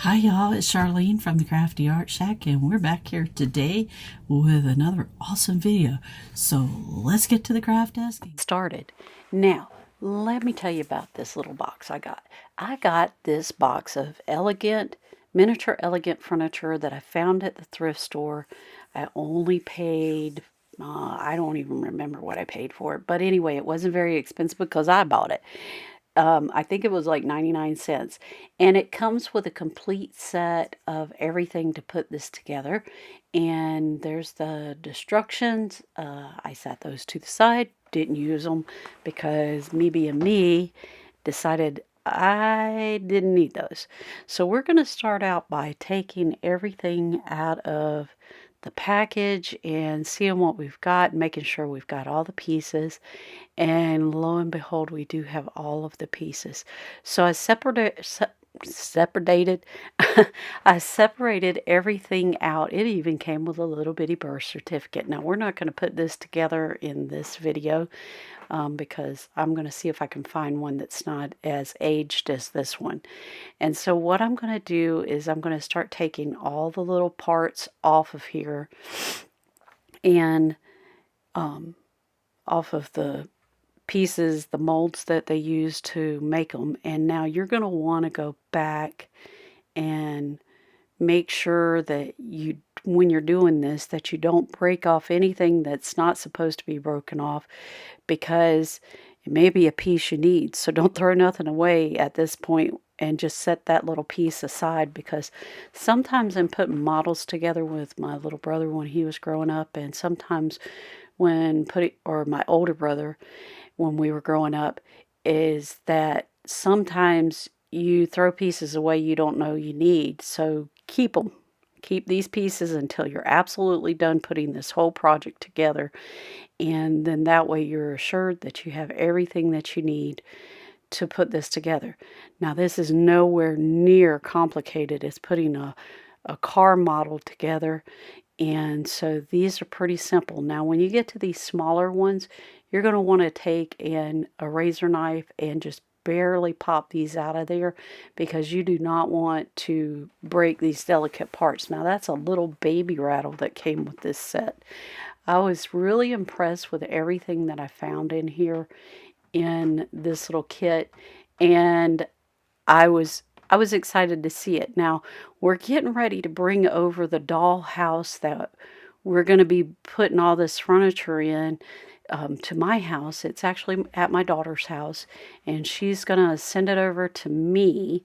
Hi y'all, it's Charlene from the Craftyartshack, and we're back here today with another awesome video. So let's get to the craft desk. Started. Now, let me tell you about this little box I got. I got this box of miniature elegant furniture that I found at the thrift store. I only paid, I don't even remember what I paid for it, but anyway, it wasn't very expensive because I bought it. I think it was like 99 cents. And it comes with a complete set of everything to put this together. And there's the instructions. I set those to the side, didn't use them because me being me decided I didn't need those. So we're going to start out by taking everything out of the package and seeing what we've got, making sure we've got all the pieces. And lo and behold, we do have all of the pieces. So I separated I separated everything out. It even came with a little bitty birth certificate. Now we're not going to put this together in this video because I'm going to see if I can find one that's not as aged as this one. And so what I'm going to do is I'm going to start taking all the little parts off of here and off of the pieces, the molds that they use to make them. And now you're going to want to go back and make sure that you, when you're doing this, that you don't break off anything that's not supposed to be broken off, because it may be a piece you need. So don't throw nothing away at this point and just set that little piece aside, because sometimes I'm putting models together with my little brother when he was growing up, and sometimes when or my older brother when we were growing up, is that sometimes you throw pieces away you don't know you need. So keep them. Keep these pieces until you're absolutely done putting this whole project together. And then that way you're assured that you have everything that you need to put this together. Now this is nowhere near complicated as putting a car model together. And so these are pretty simple. Now when you get to these smaller ones, you're going to want to take a razor knife and just barely pop these out of there, because you do not want to break these delicate parts. Now that's a little baby rattle that came with this set. I was really impressed with everything that I found in here in this little kit, and I was excited to see it. Now we're getting ready to bring over the doll house that we're going to be putting all this furniture in to my house. It's actually at my daughter's house, and she's going to send it over to me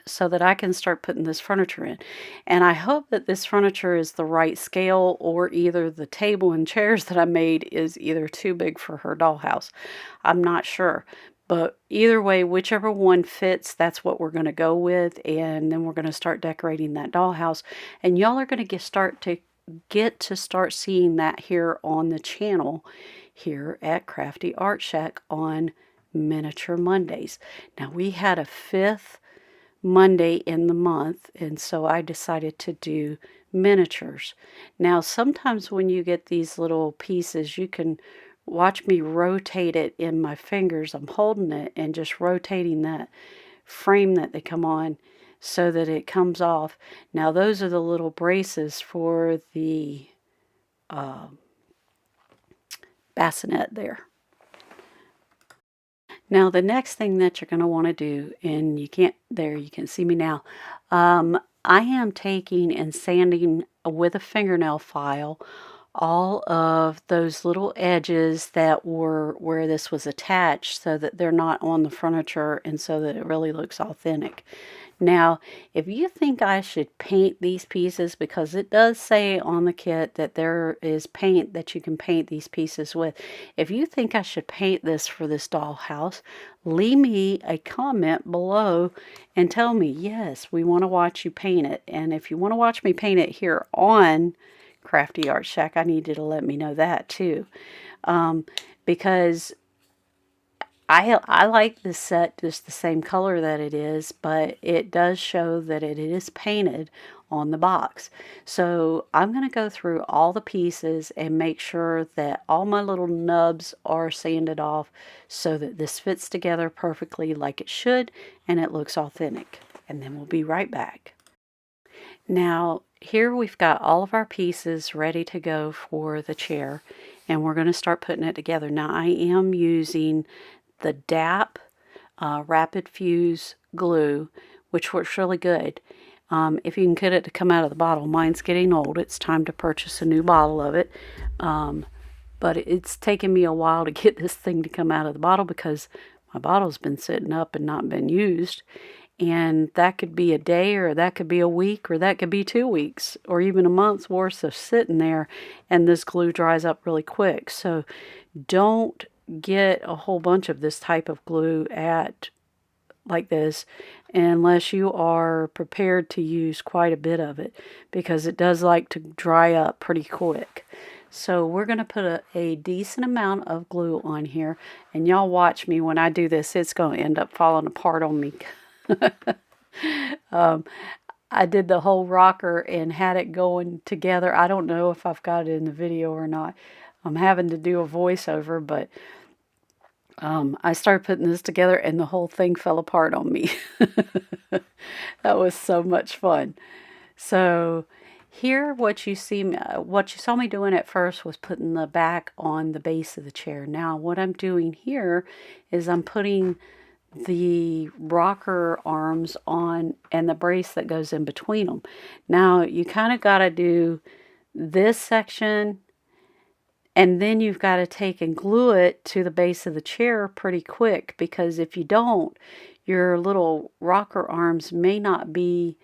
so that I can start putting this furniture in. And I hope that this furniture is the right scale, or either the table and chairs that I made is either too big for her dollhouse. I'm not sure. But either way, whichever one fits, that's what we're going to go with. And then we're going to start decorating that dollhouse. And y'all are going to get to start seeing that here on the channel here at Craftyartshack on Miniature Mondays. Now we had a 5th Monday in the month, and so I decided to do miniatures. Now sometimes when you get these little pieces, you can watch me rotate it in my fingers. I'm holding it and just rotating that frame that they come on so that it comes off. Now those are the little braces for the bassinet there. Now the next thing that you're going to want to do, and you can see me now, I am taking and sanding with a fingernail file all of those little edges that were where this was attached, so that they're not on the furniture and so that it really looks authentic. Now, if you think I should paint these pieces, because it does say on the kit that there is paint that you can paint these pieces with. If you think I should paint this for this dollhouse, leave me a comment below and tell me, yes, we want to watch you paint it. And if you want to watch me paint it here on Craftyartshack, I need you to let me know that too. Because I like this set just the same color that it is, but it does show that it is painted on the box. So I'm going to go through all the pieces and make sure that all my little nubs are sanded off so that this fits together perfectly like it should and it looks authentic. and then we'll be right back. Now, here we've got all of our pieces ready to go for the chair, and we're going to start putting it together. Now, I am using the DAP Rapid Fuse glue, which works really good. If you can get it to come out of the bottle, mine's getting old. It's time to purchase a new bottle of it. But it's taken me a while to get this thing to come out of the bottle because my bottle's been sitting up and not been used. And that could be a day, or that could be a week, or that could be 2 weeks, or even a month's worth of sitting there, and this glue dries up really quick. So don't get a whole bunch of this type of glue like this unless you are prepared to use quite a bit of it, because it does like to dry up pretty quick. So we're going to put a decent amount of glue on here, and y'all watch me when I do this. It's going to end up falling apart on me. I did the whole rocker and had it going together. I don't know if I've got it in the video or not. I'm having to do a voiceover, but I started putting this together and the whole thing fell apart on me. That was so much fun. So here what you saw me doing at first was putting the back on the base of the chair. Now what I'm doing here is I'm putting the rocker arms on and the brace that goes in between them. Now you kind of got to do this section, and then you've got to take and glue it to the base of the chair pretty quick, because if you don't, your little rocker arms may not be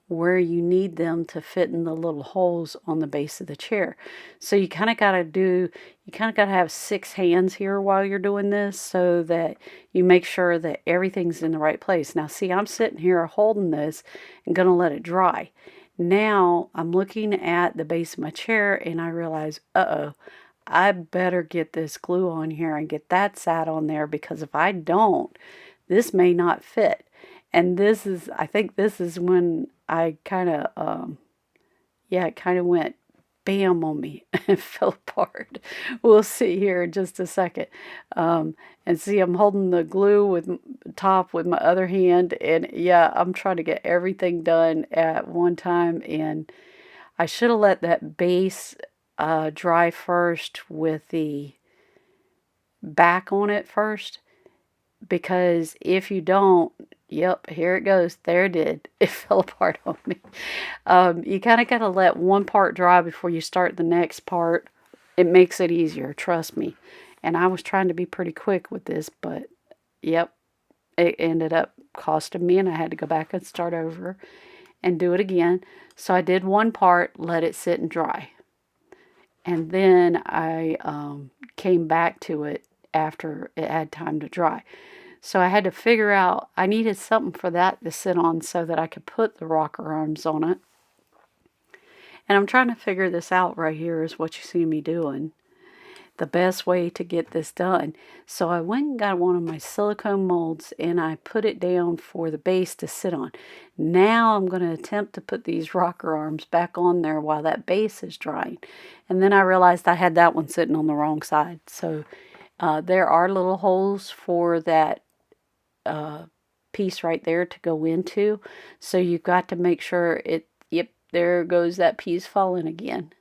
where you need them to fit in the little holes on the base of the chair. So you kind of got to have 6 hands here while you're doing this, so that you make sure that everything's in the right place. Now see, I'm sitting here holding this and going to let it dry. Now I'm looking at the base of my chair and I realize, I better get this glue on here and get that sat on there, because if I don't, this may not fit. And I think this is when I kind of, it kind of went bam on me and fell apart. We'll see here in just a second. And see, I'm holding the glue with my other hand, and yeah, I'm trying to get everything done at one time, and I should have let that base dry first with the back on it first, because if you don't, yep, here it goes. There it did. It fell apart on me. You kind of got to let one part dry before you start the next part. It makes it easier, trust me. And I was trying to be pretty quick with this, but yep, it ended up costing me, and I had to go back and start over and do it again. So I did one part, let it sit and dry. And then I came back to it after it had time to dry. So I had to figure out, I needed something for that to sit on so that I could put the rocker arms on it. And I'm trying to figure this out right here is what you see me doing. The best way to get this done. So I went and got one of my silicone molds and I put it down for the base to sit on. Now I'm going to attempt to put these rocker arms back on there while that base is drying. And then I realized I had that one sitting on the wrong side. So there are little holes for that piece right there to go into. So you've got to make sure yep, there goes that piece falling again.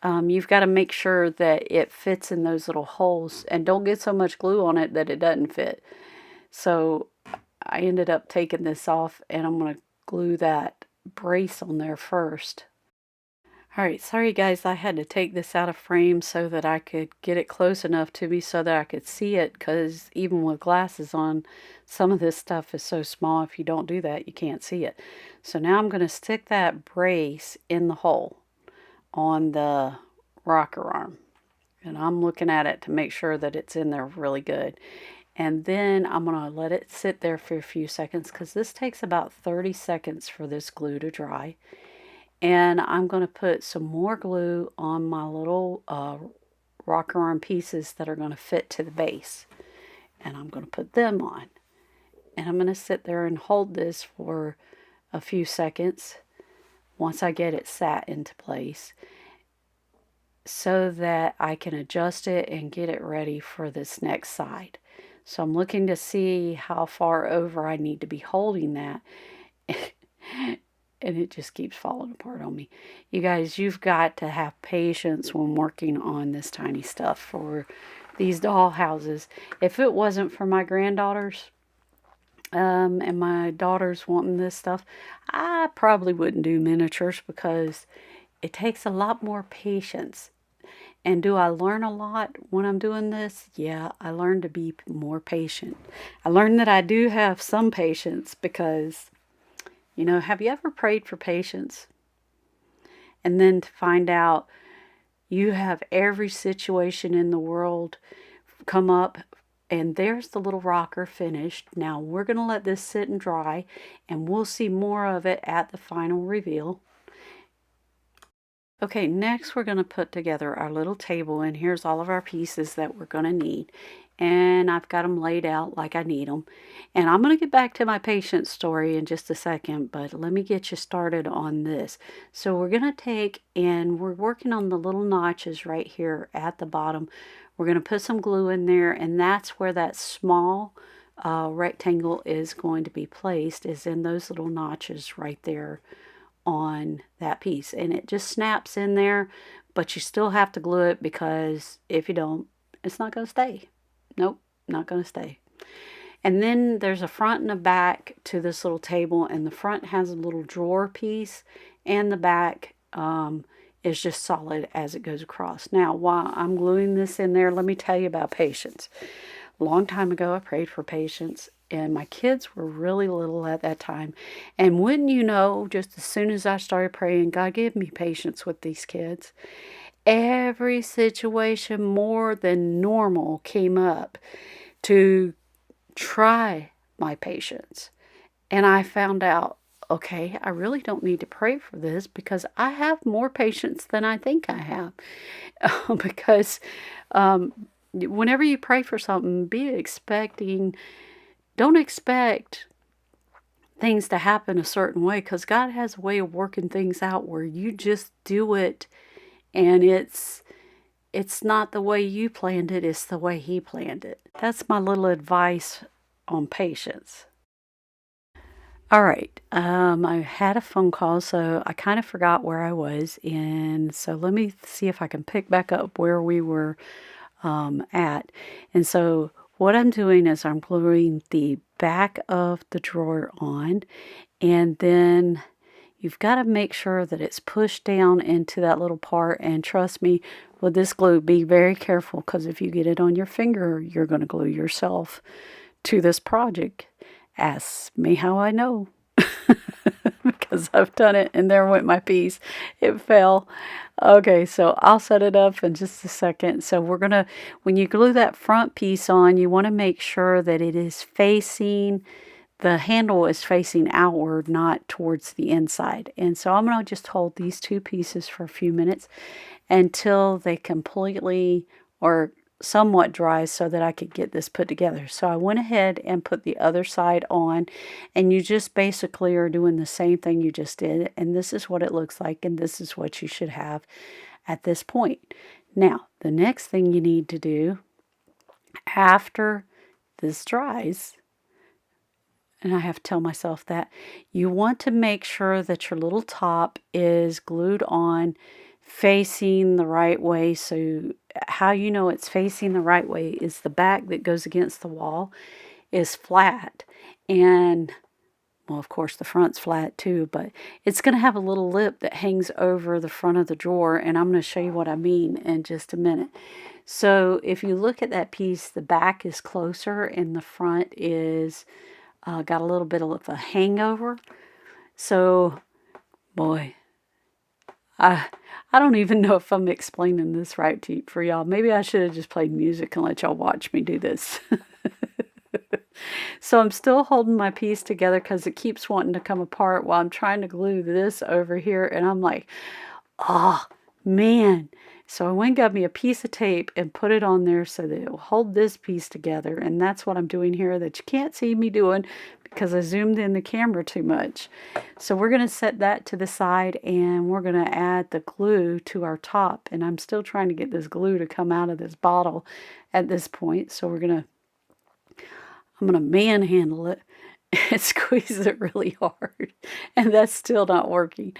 You've got to make sure that it fits in those little holes, and don't get so much glue on it that it doesn't fit. So I ended up taking this off, and I'm going to glue that brace on there first. Alright, sorry guys, I had to take this out of frame so that I could get it close enough to me so that I could see it, because even with glasses on, some of this stuff is so small, if you don't do that, you can't see it. So now I'm going to stick that brace in the hole on the rocker arm. And I'm looking at it to make sure that it's in there really good. And then I'm going to let it sit there for a few seconds, because this takes about 30 seconds for this glue to dry. And I'm going to put some more glue on my little rocker arm pieces that are going to fit to the base. And I'm going to put them on. And I'm going to sit there and hold this for a few seconds once I get it sat into place. so that I can adjust it and get it ready for this next side. So I'm looking to see how far over I need to be holding that. And it just keeps falling apart on me. You guys, you've got to have patience when working on this tiny stuff for these doll houses. If it wasn't for my granddaughters, and my daughters wanting this stuff, I probably wouldn't do miniatures because it takes a lot more patience. And do I learn a lot when I'm doing this? Yeah, I learn to be more patient. I learned that I do have some patience because, you know, have you ever prayed for patience? And then to find out you have every situation in the world come up, and there's the little rocker finished. Now we're going to let this sit and dry, and we'll see more of it at the final reveal. Okay, next we're going to put together our little table, and here's all of our pieces that we're going to need. And I've got them laid out like I need them. And I'm going to get back to my patient story in just a second, but let me get you started on this. So we're going to take, and we're working on the little notches right here at the bottom. We're going to put some glue in there, and that's where that small rectangle is going to be placed, is in those little notches right there on that piece. And it just snaps in there, but you still have to glue it, because if you don't, it's not going to stay. Nope, not going to stay. And then there's a front and a back to this little table, and the front has a little drawer piece, and the back is just solid as it goes across. Now, while I'm gluing this in there, let me tell you about patience. A long time ago, I prayed for patience, and my kids were really little at that time. And wouldn't you know, just as soon as I started praying, God, give me patience with these kids, every situation more than normal came up to try my patience. And I found out, okay, I really don't need to pray for this, because I have more patience than I think I have. Because whenever you pray for something, don't expect things to happen a certain way, because God has a way of working things out where you just do it, and it's not the way you planned it, it's the way He planned it. That's my little advice on patience. All right, I had a phone call, so I kind of forgot where I was, and so let me see if I can pick back up where we were at. And so what I'm doing is I'm gluing the back of the drawer on, and then you've got to make sure that it's pushed down into that little part. And trust me, with this glue, be very careful, because if you get it on your finger, you're going to glue yourself to this project. Ask me how I know. Because I've done it, and there went my piece. It fell. Okay, so I'll set it up in just a second. So we're going to, when you glue that front piece on, you want to make sure that it is facing, the handle is facing outward, not towards the inside. And so I'm going to just hold these two pieces for a few minutes until they completely or somewhat dry, so that I could get this put together. So I went ahead and put the other side on, and you just basically are doing the same thing you just did, and this is what it looks like, and this is what you should have at this point. Now, the next thing you need to do after this dries, and I have to tell myself that, you want to make sure that your little top is glued on facing the right way. So how you know it's facing the right way is the back that goes against the wall is flat, and well, of course the front's flat too, but it's going to have a little lip that hangs over the front of the drawer, and I'm going to show you what I mean in just a minute. So if you look at that piece, the back is closer and the front is got a little bit of a hangover. So boy, I don't even know if I'm explaining this right for y'all. Maybe I should have just played music and let y'all watch me do this. So I'm still holding my piece together because it keeps wanting to come apart while I'm trying to glue this over here. And I'm like, oh man, So I went and got me a piece of tape and put it on there so that it will hold this piece together. And that's what I'm doing here that you can't see me doing because I zoomed in the camera too much. So we're going to set that to the side and we're going to add the glue to our top. And I'm still trying to get this glue to come out of this bottle at this point. So I'm going to manhandle it and squeeze it really hard. And that's still not working.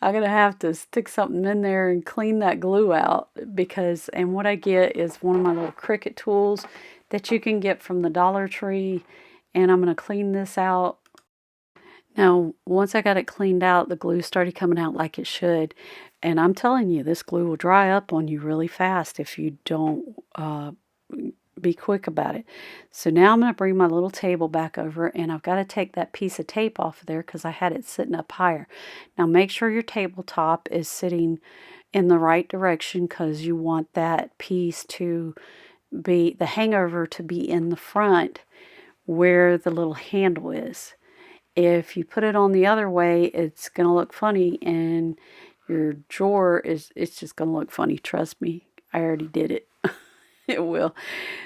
I'm going to have to stick something in there and clean that glue out because, and what I get is one of my little Cricut tools that you can get from the Dollar Tree. And I'm going to clean this out. Now, once I got it cleaned out, the glue started coming out like it should. And I'm telling you, this glue will dry up on you really fast if you don't be quick about it. So now I'm going to bring my little table back over and I've got to take that piece of tape off of there because I had it sitting up higher. Now make sure your tabletop is sitting in the right direction because you want that piece to be, the hangover to be in the front where the little handle is. If you put it on the other way, it's going to look funny and your drawer it's just going to look funny. Trust me, I already did it. It will.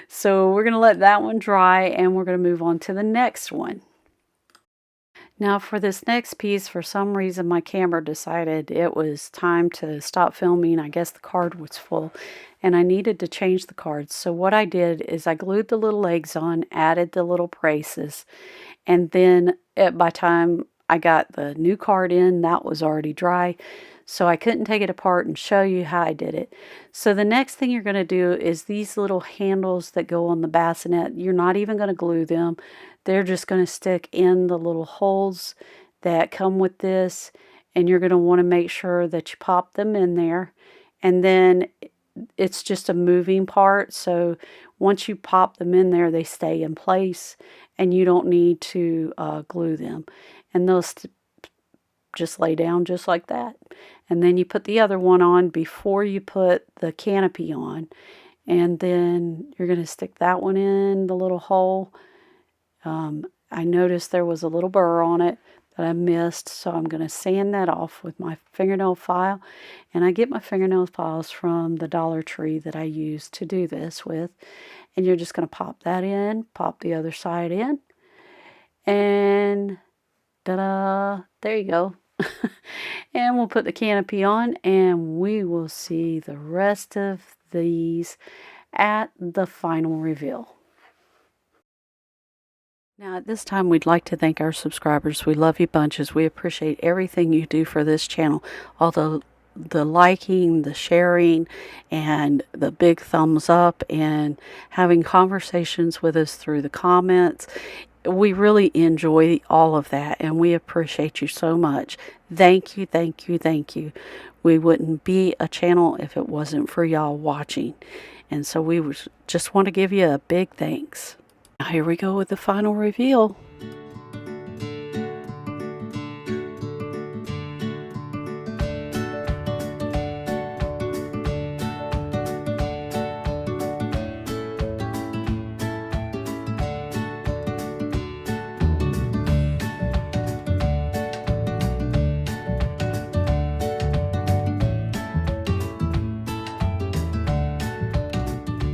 So we're going to let that one dry and we're going to move on to the next one. Now for this next piece, for some reason my camera decided it was time to stop filming. I guess the card was full and I needed to change the cards. So what I did is I glued the little legs on, added the little braces, and then by the time I got the new card in, that was already dry. So I couldn't take it apart and show you how I did it. So the next thing you're going to do is these little handles that go on the bassinet. You're not even going to glue them. They're just going to stick in the little holes that come with this. And you're going to want to make sure that you pop them in there. And then it's just a moving part. So once you pop them in there, they stay in place. And you don't need to glue them. And they'll just lay down just like that. And then you put the other one on before you put the canopy on. And then you're going to stick that one in the little hole. I noticed there was a little burr on it that I missed, so I'm going to sand that off with my fingernail file. And I get my fingernail files from the Dollar Tree that I use to do this with. And you're just going to pop that in, pop the other side in, and ta-da, there you go. And we'll put the canopy on and we will see the rest of these at the final reveal. Now at this time we'd like to thank our subscribers. We love you bunches. We appreciate everything you do for this channel. Although the liking, the sharing, and the big thumbs up and having conversations with us through the comments. We really enjoy all of that and we appreciate you so much. Thank you, thank you, thank you. We wouldn't be a channel if it wasn't for y'all watching. And so we just want to give you a big thanks. Now here we go with the final reveal.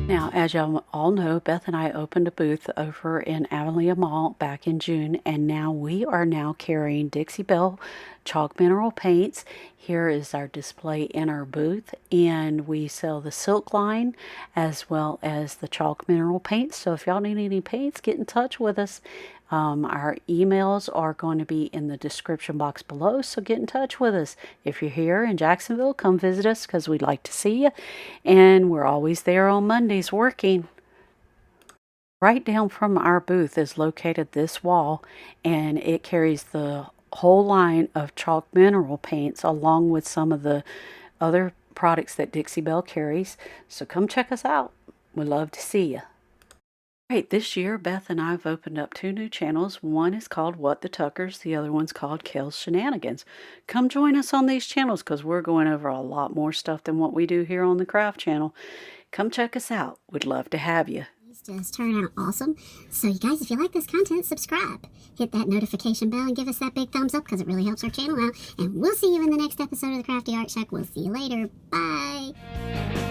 Now, as y'all all know, Beth and I opened a booth over in Avalia Mall back in June, and now we are now carrying Dixie Belle chalk mineral paints. Here is our display in our booth, and we sell the silk line as well as the chalk mineral paints. So if y'all need any paints, get in touch with us. Our emails are going to be in the description box below, so get in touch with us. If you're here in Jacksonville, come visit us because we'd like to see you. And we're always there on Mondays working. Right down from our booth is located this wall, and it carries the whole line of chalk mineral paints along with some of the other products that Dixie Belle carries. So come check us out. We'd love to see you. Right, this year Beth and I have opened up 2 new channels. One is called WhatTheTuckers, the other one's called Kale's Shenanigans. Come join us on these channels because we're going over a lot more stuff than what we do here on the Craft channel. Come check us out. We'd love to have you. just turned out awesome. So you guys, if you like this content, subscribe. Hit that notification bell and give us that big thumbs up because it really helps our channel out. And we'll see you in the next episode of the Crafty Art Shack. We'll see you later. Bye.